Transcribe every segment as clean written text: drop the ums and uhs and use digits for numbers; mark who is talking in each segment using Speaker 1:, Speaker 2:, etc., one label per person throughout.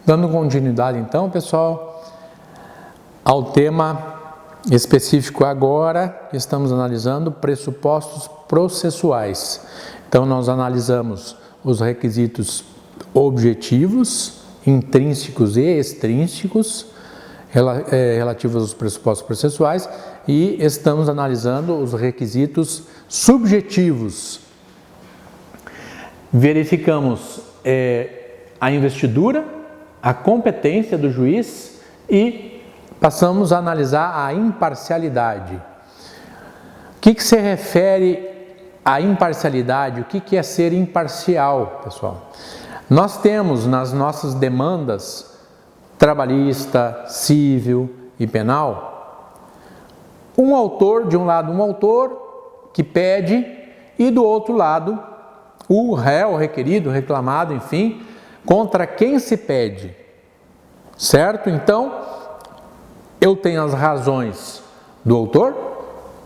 Speaker 1: Dando continuidade então, pessoal, ao tema específico agora, estamos analisando pressupostos processuais. Então nós analisamos os requisitos objetivos, intrínsecos e extrínsecos relativos aos pressupostos processuais e estamos analisando os requisitos subjetivos. Verificamos a investidura, a competência do juiz e passamos a analisar a imparcialidade. O que se refere à imparcialidade? O que é ser imparcial, pessoal? Nós temos nas nossas demandas trabalhista, civil e penal, um autor, de um lado um autor que pede e do outro lado o réu, o requerido, o reclamado, enfim, contra quem se pede, certo? Então, eu tenho as razões do autor,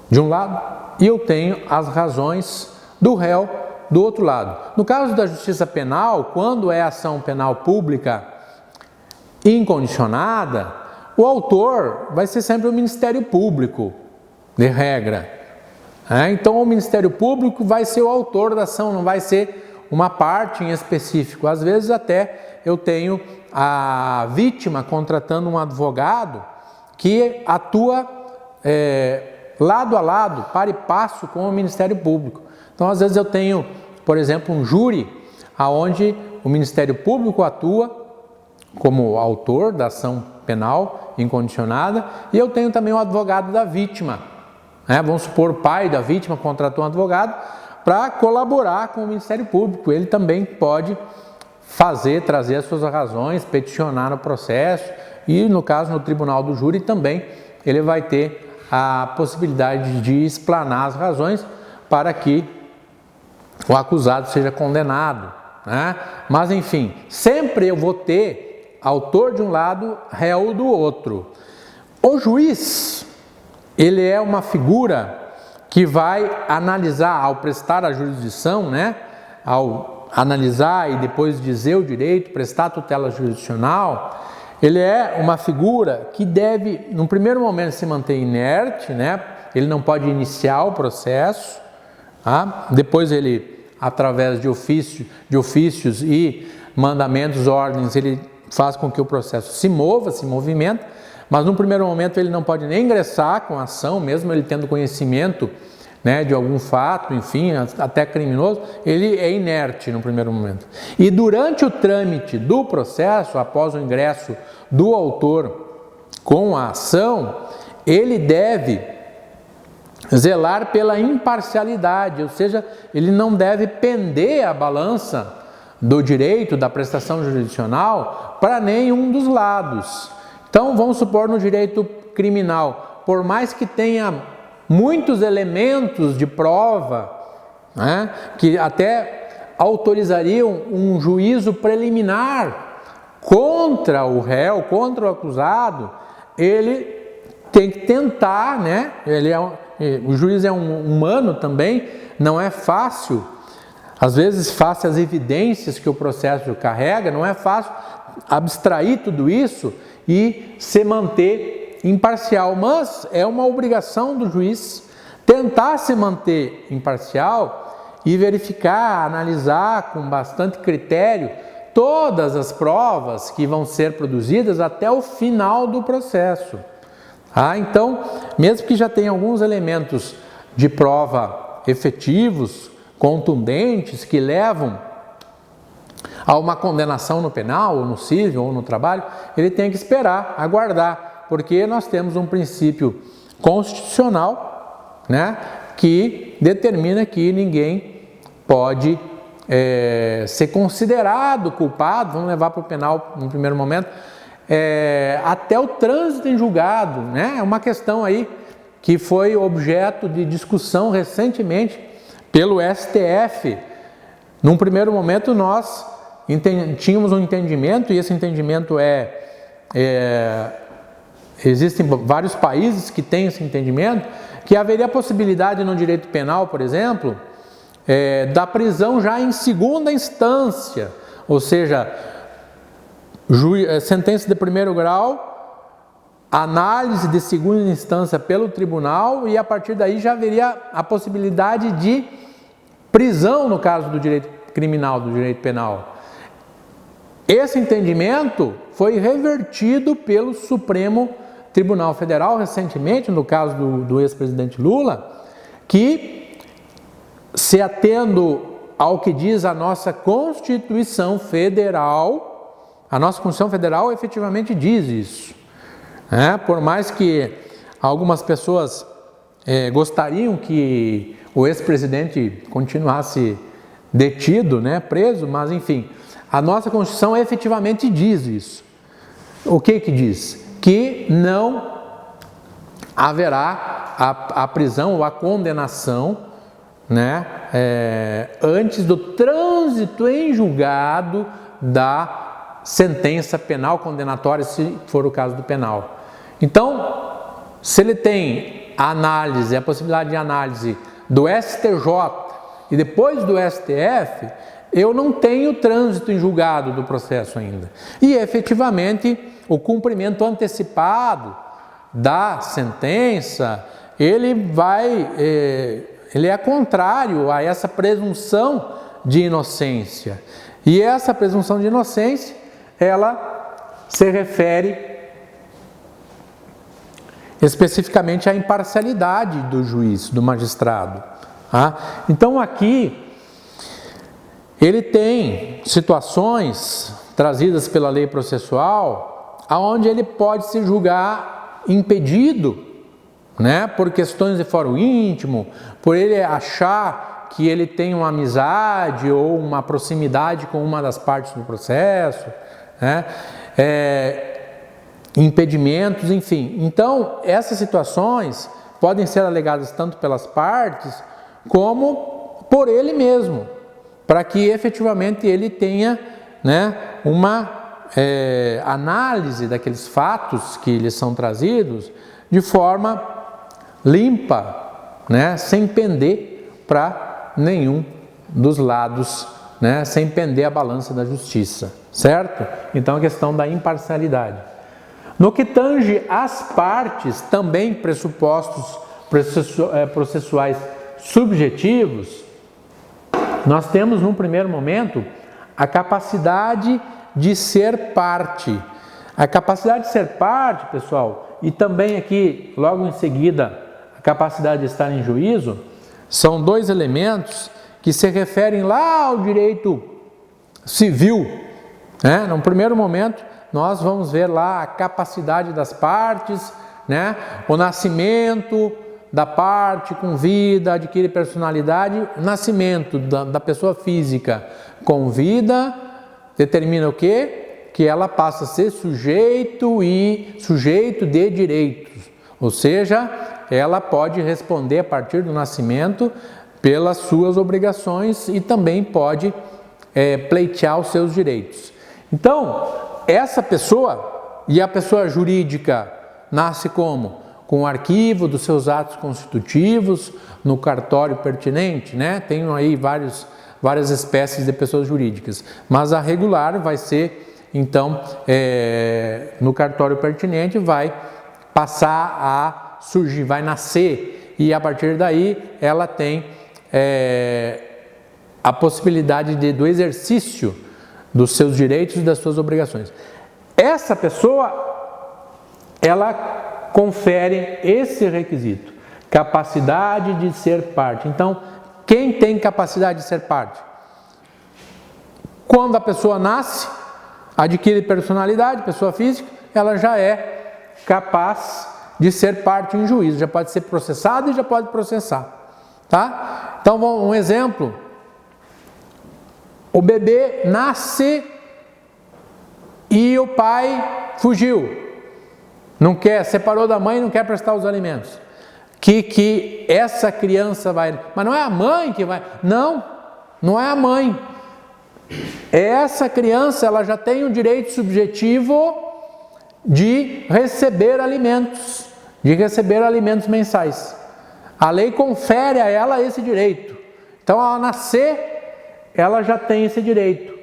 Speaker 1: de um lado, e eu tenho as razões do réu, do outro lado. No caso da justiça penal, quando é ação penal pública incondicionada, o autor vai ser sempre o Ministério Público, de regra. Então, o Ministério Público vai ser o autor da ação, não vai ser uma parte em específico. Às vezes até eu tenho a vítima contratando um advogado que atua lado a lado, par e passo com o Ministério Público. Então, às vezes eu tenho, por exemplo, um júri onde o Ministério Público atua como autor da ação penal incondicionada e eu tenho também o advogado da vítima. Vamos supor, o pai da vítima contratou um advogado para colaborar com o Ministério Público. Ele também pode trazer as suas razões, peticionar no processo e, no caso, no tribunal do júri também, ele vai ter a possibilidade de explanar as razões para que o acusado seja condenado. Mas, enfim, sempre eu vou ter autor de um lado, réu do outro. O juiz, ele é uma figura que vai analisar, ao prestar a jurisdição, ao analisar e depois dizer o direito, prestar a tutela jurisdicional, ele é uma figura que deve, no primeiro momento, se manter inerte, ele não pode iniciar o processo, depois ele, através de ofícios e mandamentos, ordens, ele faz com que o processo se movimenta, mas no primeiro momento ele não pode nem ingressar com a ação, mesmo ele tendo conhecimento de algum fato, enfim, até criminoso, ele é inerte no primeiro momento. E durante o trâmite do processo, após o ingresso do autor com a ação, ele deve zelar pela imparcialidade, ou seja, ele não deve pender a balança do direito, da prestação jurisdicional para nenhum dos lados. Então, vamos supor no direito criminal, por mais que tenha muitos elementos de prova, que até autorizariam um juízo preliminar contra o réu, contra o acusado, ele tem que tentar, o juiz é um humano também, não é fácil, às vezes face às evidências que o processo carrega, não é fácil abstrair tudo isso e se manter imparcial, mas é uma obrigação do juiz tentar se manter imparcial e verificar, analisar com bastante critério todas as provas que vão ser produzidas até o final do processo. Então, mesmo que já tenha alguns elementos de prova efetivos, contundentes, que levam a uma condenação no penal, ou no civil, ou no trabalho, ele tem que esperar, aguardar, porque nós temos um princípio constitucional, que determina que ninguém pode ser considerado culpado, vamos levar para o penal no primeiro momento, até o trânsito em julgado, É uma questão aí que foi objeto de discussão recentemente pelo STF. Num primeiro momento nós tínhamos um entendimento, e esse entendimento existem vários países que têm esse entendimento, que haveria a possibilidade no direito penal, por exemplo, da prisão já em segunda instância, ou seja, sentença de primeiro grau, análise de segunda instância pelo tribunal, e a partir daí já haveria a possibilidade de prisão no caso do direito criminal, do direito penal. Esse entendimento foi revertido pelo Supremo Tribunal Federal recentemente, no caso do ex-presidente Lula, que, se atendo ao que diz a nossa Constituição Federal, a nossa Constituição Federal efetivamente diz isso. Por mais que algumas pessoas gostariam que o ex-presidente continuasse detido, preso, mas enfim, a nossa Constituição efetivamente diz isso. O que diz? Que não haverá a prisão ou a condenação, antes do trânsito em julgado da sentença penal condenatória, se for o caso do penal. Então, se ele tem a possibilidade de análise do STJ e depois do STF, eu não tenho trânsito em julgado do processo ainda. E efetivamente, o cumprimento antecipado da sentença, ele é contrário a essa presunção de inocência. E essa presunção de inocência, ela se refere especificamente à imparcialidade do juiz, do magistrado. Então aqui ele tem situações trazidas pela lei processual aonde ele pode se julgar impedido, por questões de fórum íntimo, por ele achar que ele tem uma amizade ou uma proximidade com uma das partes do processo, impedimentos, enfim. Então, essas situações podem ser alegadas tanto pelas partes como por ele mesmo, para que efetivamente ele tenha uma análise daqueles fatos que lhes são trazidos de forma limpa, sem pender para nenhum dos lados, sem pender a balança da justiça, certo? Então, a questão da imparcialidade. No que tange às partes, também pressupostos processuais subjetivos, nós temos, num primeiro momento, a capacidade de ser parte. A capacidade de ser parte, pessoal, e também aqui, logo em seguida, a capacidade de estar em juízo, são dois elementos que se referem lá ao direito civil. No primeiro momento, nós vamos ver lá a capacidade das partes, o nascimento da parte com vida, adquire personalidade. O nascimento da pessoa física com vida determina o quê? Que ela passa a ser sujeito de direitos, ou seja, ela pode responder a partir do nascimento pelas suas obrigações e também pode pleitear os seus direitos. Então, essa pessoa, e a pessoa jurídica nasce como? Com o arquivo dos seus atos constitutivos no cartório pertinente, Tem aí várias espécies de pessoas jurídicas, mas a regular vai ser, então, no cartório pertinente vai passar a surgir, vai nascer, e a partir daí ela tem a possibilidade do exercício dos seus direitos e das suas obrigações. Essa pessoa, ela confere esse requisito, capacidade de ser parte. Então, quem tem capacidade de ser parte? Quando a pessoa nasce, adquire personalidade, pessoa física, ela já é capaz de ser parte em juízo, já pode ser processado e já pode processar. Então, um exemplo: o bebê nasce e o pai fugiu, separou da mãe e não quer prestar os alimentos. Que essa criança vai... Mas não é a mãe que vai... Não é a mãe. Essa criança, ela já tem o direito subjetivo de receber alimentos mensais. A lei confere a ela esse direito. Então, ao nascer, ela já tem esse direito.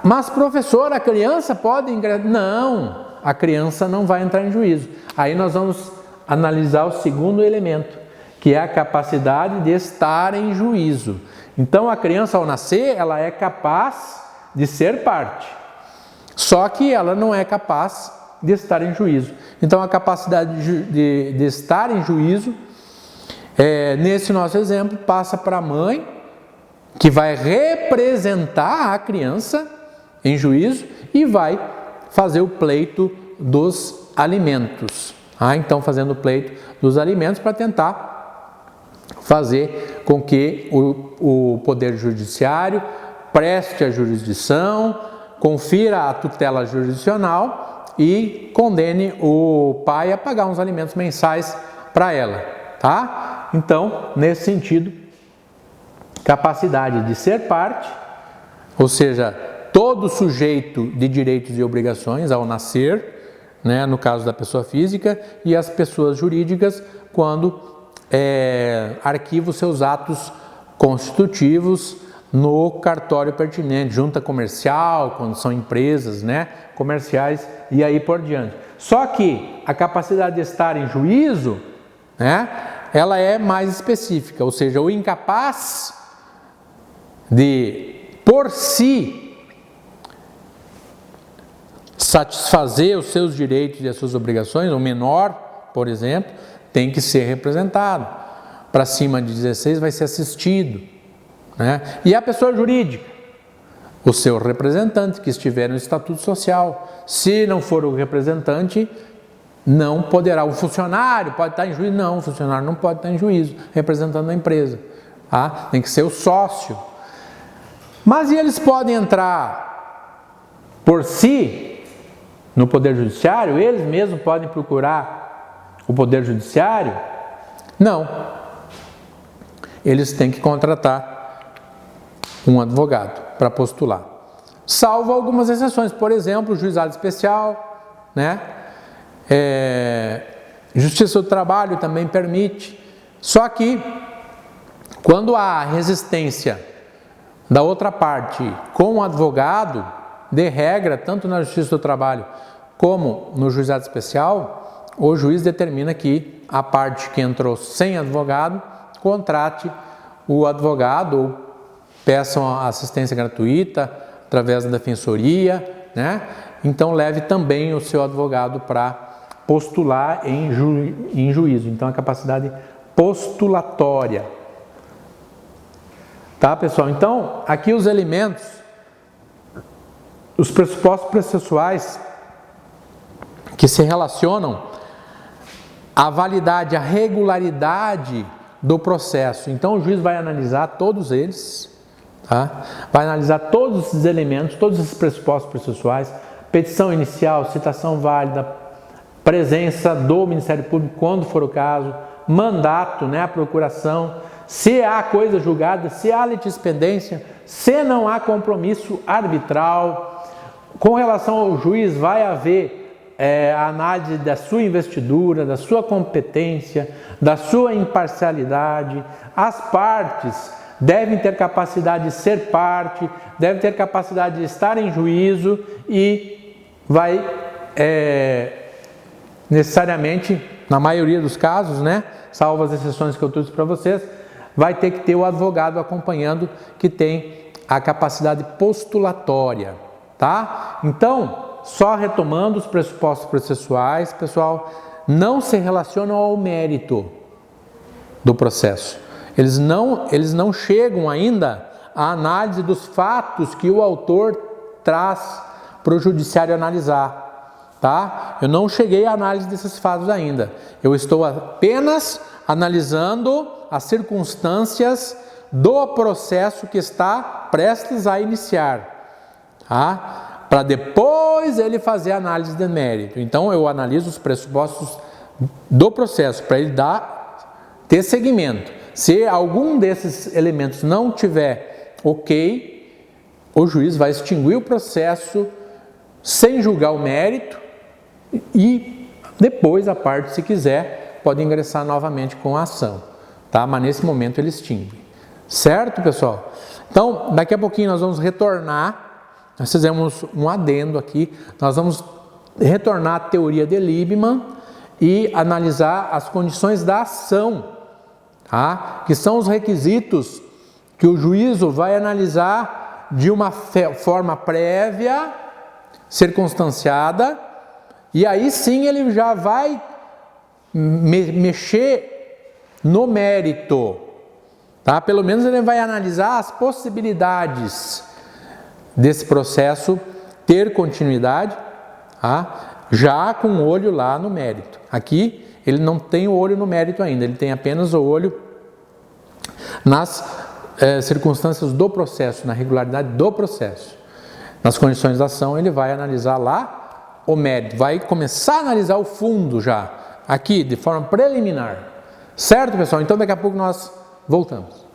Speaker 1: Mas professor, a criança pode ingressar? Não, a criança não vai entrar em juízo. Aí nós vamos analisar o segundo elemento, que é a capacidade de estar em juízo. Então a criança ao nascer, ela é capaz de ser parte, só que ela não é capaz de estar em juízo. Então a capacidade de estar em juízo, nesse nosso exemplo, passa para a mãe, que vai representar a criança em juízo e vai fazer o pleito dos alimentos. Então fazendo o pleito dos alimentos para tentar fazer com que o Poder Judiciário preste a jurisdição, confira a tutela jurisdicional e condene o pai a pagar uns alimentos mensais para ela, tá? Então, nesse sentido, capacidade de ser parte, ou seja, todo sujeito de direitos e obrigações ao nascer, né, no caso da pessoa física, e as pessoas jurídicas quando arquivam seus atos constitutivos no cartório pertinente, junta comercial, quando são empresas, né, comerciais e aí por diante. Só que a capacidade de estar em juízo, né, ela é mais específica, ou seja, o incapaz de, por si, satisfazer os seus direitos e as suas obrigações, o menor, por exemplo, tem que ser representado. Para cima de 16 vai ser assistido, né? E a pessoa jurídica, o seu representante que estiver no estatuto social. Se não for o representante, não poderá. O funcionário pode estar em juízo? Não, o funcionário não pode estar em juízo, representando a empresa. Tá? Tem que ser o sócio. Mas e eles podem entrar por si no Poder Judiciário? Eles mesmos podem procurar o Poder Judiciário? Não. Eles têm que contratar um advogado para postular. Salvo algumas exceções, por exemplo, o juizado especial, né? Justiça do Trabalho também permite. Só que, quando há resistência da outra parte com o advogado, de regra, tanto na Justiça do Trabalho como no juizado especial, o juiz determina que a parte que entrou sem advogado contrate o advogado ou peçam assistência gratuita através da defensoria, né? Então leve também o seu advogado para postular em juízo. Então a capacidade postulatória. Tá, pessoal? Então, aqui os elementos, os pressupostos processuais que se relacionam à validade, à regularidade do processo. Então, o juiz vai analisar todos eles, tá? Vai analisar todos esses elementos, todos esses pressupostos processuais, petição inicial, citação válida, presença do Ministério Público, quando for o caso, mandato, né, a procuração, se há coisa julgada, se há litispendência, se não há compromisso arbitral. Com relação ao juiz, vai haver a análise da sua investidura, da sua competência, da sua imparcialidade. As partes devem ter capacidade de ser parte, devem ter capacidade de estar em juízo e vai necessariamente, na maioria dos casos, né, salvo as exceções que eu trouxe para vocês, vai ter que ter o advogado acompanhando que tem a capacidade postulatória, tá? Então, só retomando os pressupostos processuais, pessoal, não se relacionam ao mérito do processo. Eles não chegam ainda à análise dos fatos que o autor traz para o judiciário analisar, tá? Eu não cheguei à análise desses fatos ainda. Eu estou apenas analisando as circunstâncias do processo que está prestes a iniciar, tá? Para depois ele fazer a análise de mérito. Então eu analiso os pressupostos do processo para ele ter seguimento. Se algum desses elementos não tiver ok, o juiz vai extinguir o processo sem julgar o mérito e depois a parte, se quiser, pode ingressar novamente com a ação, tá? Mas nesse momento ele extingue. Certo, pessoal? Então, daqui a pouquinho nós vamos retornar nós fizemos um adendo aqui, nós vamos retornar à teoria de Liebman e analisar as condições da ação, tá? Que são os requisitos que o juízo vai analisar de uma forma prévia, circunstanciada, e aí sim ele já vai mexer no mérito, tá? Pelo menos ele vai analisar as possibilidades desse processo ter continuidade, tá? Já com o olho lá no mérito. Aqui ele não tem o olho no mérito ainda, ele tem apenas o olho nas circunstâncias do processo, na regularidade do processo. Nas condições da ação ele vai analisar lá o mérito, vai começar a analisar o fundo já, aqui de forma preliminar. Certo, pessoal? Então daqui a pouco nós voltamos.